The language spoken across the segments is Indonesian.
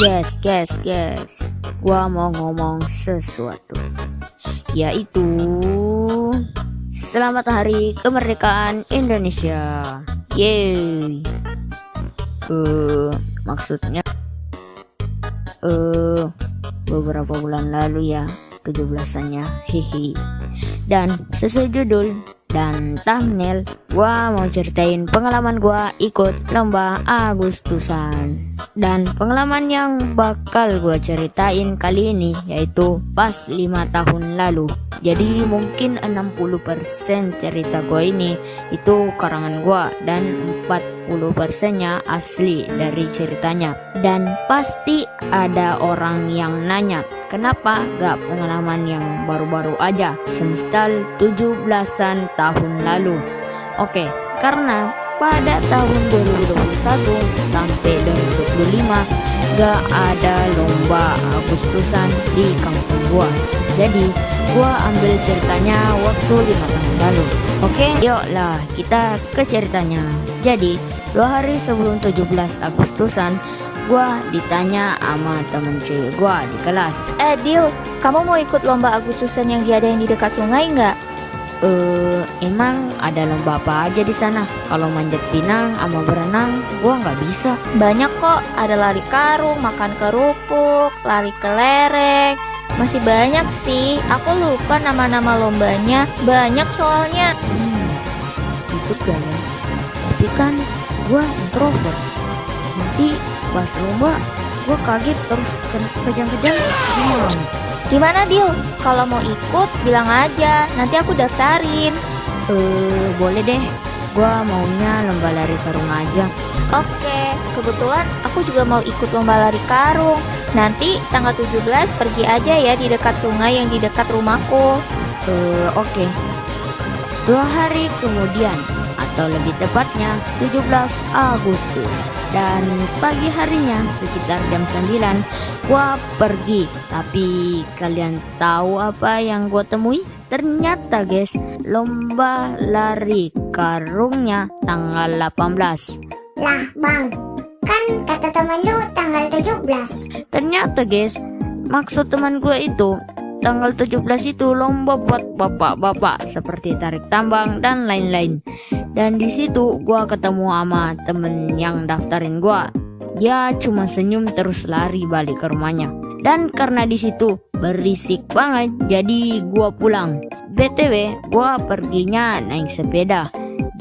Guys, gua mau ngomong sesuatu, yaitu selamat hari kemerdekaan Indonesia. Yeay. Maksudnya beberapa bulan lalu ya 17-annya, hehe. Dan sesuai judul dan thumbnail, gua mau ceritain pengalaman gua ikut lomba Agustusan. Dan pengalaman yang bakal gua ceritain kali ini yaitu pas 5 tahun lalu. Jadi mungkin 60% cerita gua ini itu karangan gua dan 40%-nya asli dari ceritanya. Dan pasti ada orang yang nanya, kenapa gak pengalaman yang baru-baru aja, semisal 17-an tahun lalu? Oke, karena pada tahun 2021 sampai 2025 gak ada lomba Agustusan di kampung gua. Jadi gua ambil ceritanya waktu 5 tahun lalu. Oke, yuklah kita ke ceritanya. Jadi 2 hari sebelum 17 Agustusan, gua ditanya sama temen cewek gua di kelas. Dil, kamu mau ikut lomba Agustusan yang diadain di dekat sungai nggak? Emang ada lomba apa aja di sana? Kalau manjat pinang sama berenang, gua nggak bisa. Banyak kok, ada lari karung, makan kerupuk, lari kelereng. Masih banyak sih, aku lupa nama-nama lombanya. Banyak soalnya. Ikut gak ya? Tapi kan gua introvert. Nanti pas lomba gua kaget terus kejang-kejang gimana? Gimana Dil? Kalau mau ikut bilang aja, nanti aku daftarin. Boleh deh. Gua maunya lomba lari karung aja. Oke, kebetulan aku juga mau ikut lomba lari karung. Nanti tanggal 17 pergi aja ya di dekat sungai yang di dekat rumahku. Oke. 2 hari kemudian, atau lebih tepatnya 17 Agustus, dan pagi harinya sekitar jam 9 gua pergi. Tapi kalian tahu apa yang gua temui? Ternyata guys, lomba lari karungnya tanggal 18. Lah bang, kan kata teman lu tanggal 17. Ternyata guys, maksud teman gue itu tanggal 17 itu lomba buat bapak-bapak seperti tarik tambang dan lain-lain. Dan di situ gua ketemu sama temen yang daftarin gua. Dia cuma senyum terus lari balik ke rumahnya. Dan karena di situ berisik banget, jadi gua pulang. BTW, gua perginya naik sepeda.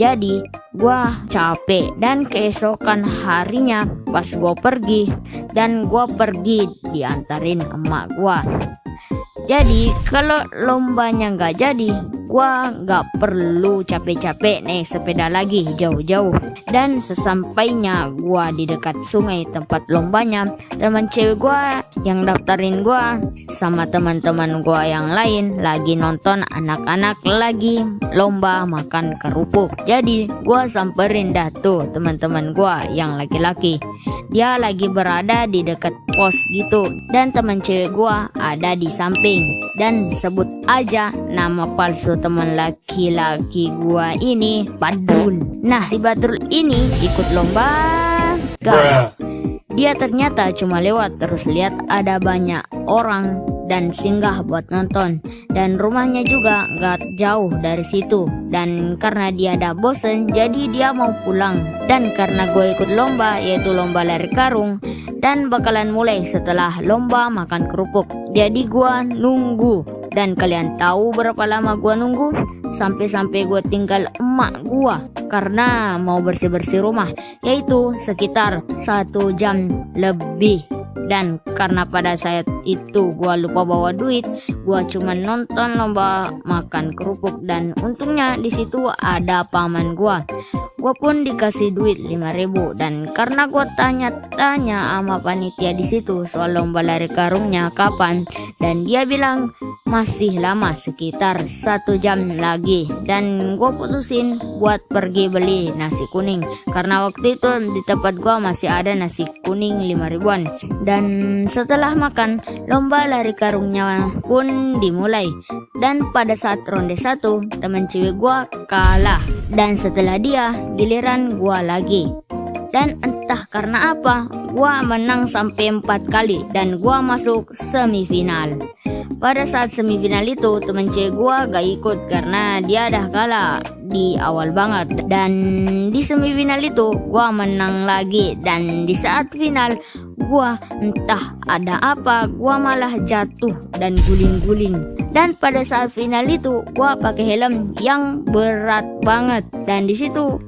Jadi gua capek, dan keesokan harinya pas gua pergi diantarin emak gua. Jadi kalau lombanya nggak jadi, gua nggak perlu capek-capek naik sepeda lagi jauh-jauh. Dan sesampainya gua di dekat sungai tempat lombanya, teman cewek gua yang daftarin gua sama teman-teman gua yang lain lagi nonton anak-anak lagi lomba makan kerupuk. Jadi gua samperin dah tuh teman-teman gua yang laki-laki. Dia lagi berada di dekat pos gitu, dan teman cewek gua ada di samping. Dan sebut aja nama palsu teman laki-laki gua ini, Badrul. Nah, si Badrul ini ikut lomba gak? Dia ternyata cuma lewat terus lihat ada banyak orang dan singgah buat nonton. Dan rumahnya juga gak jauh dari situ. Dan karena dia ada bosen, jadi dia mau pulang. Dan karena gue ikut lomba, yaitu lomba lari karung, dan bakalan mulai setelah lomba makan kerupuk. Jadi gue nunggu. Dan kalian tahu berapa lama gue nunggu? Sampai-sampai gue tinggal emak gue karena mau bersih-bersih rumah, yaitu sekitar 1 jam lebih. Dan karena pada saat itu gua lupa bawa duit, gua cuma nonton lomba makan kerupuk. Dan untungnya di situ ada paman gua. Gua pun dikasih duit 5.000. Dan karena gua tanya-tanya sama panitia di situ soal lomba lari karungnya kapan, dan dia bilang masih lama, sekitar 1 jam lagi. Dan gua putusin buat pergi beli nasi kuning karena waktu itu di tempat gua masih ada nasi kuning 5.000-an. Dan setelah makan, lomba lari karungnya pun dimulai. Dan pada saat ronde 1, teman cewek gua kalah. Dan setelah dia, giliran gua lagi. Dan entah karena apa, gua menang sampai 4 kali dan gua masuk semifinal. Pada saat semifinal itu temen cewek gua gak ikut karena dia dah kalah di awal banget. Dan di semifinal itu gua menang lagi, dan di saat final gua entah ada apa, gua malah jatuh dan guling-guling. Dan pada saat final itu gua pakai helm yang berat banget, dan di situ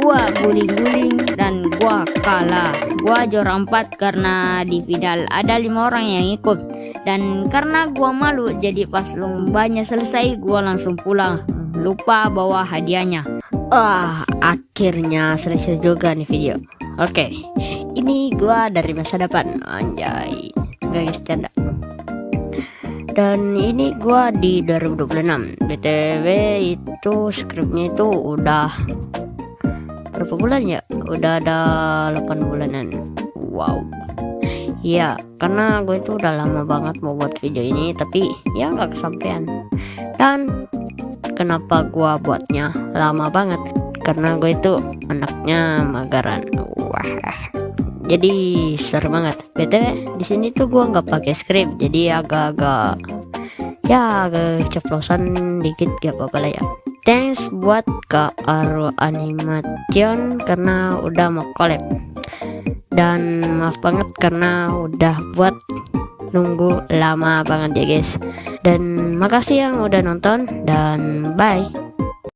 gua guling-guling dan gua kalah. Gua juara 4 karena di final ada 5 orang yang ikut. Dan karena gua malu, jadi pas lombanya selesai gua langsung pulang, lupa bawa hadiahnya. Akhirnya selesai juga nih video. Oke, ini gua dari masa depan. Anjay, guys, canda. Dan ini gua di 2026. BTW itu skripnya itu udah berapa bulan ya? Udah ada 8 bulanan. Wow. Ya, karena gue itu udah lama banget mau buat video ini, tapi ya nggak kesampaian. Dan kenapa gue buatnya lama banget? Karena gue itu anaknya mageran. Wah, jadi seru banget. BTW di sini tuh gue nggak pakai skrip, jadi agak ceplosan dikit, gak apa-apa lah ya. Thanks buat Kak Aru Animation karena udah mau collab. Dan maaf banget karena udah buat nunggu lama banget ya guys. Dan makasih yang udah nonton, dan bye.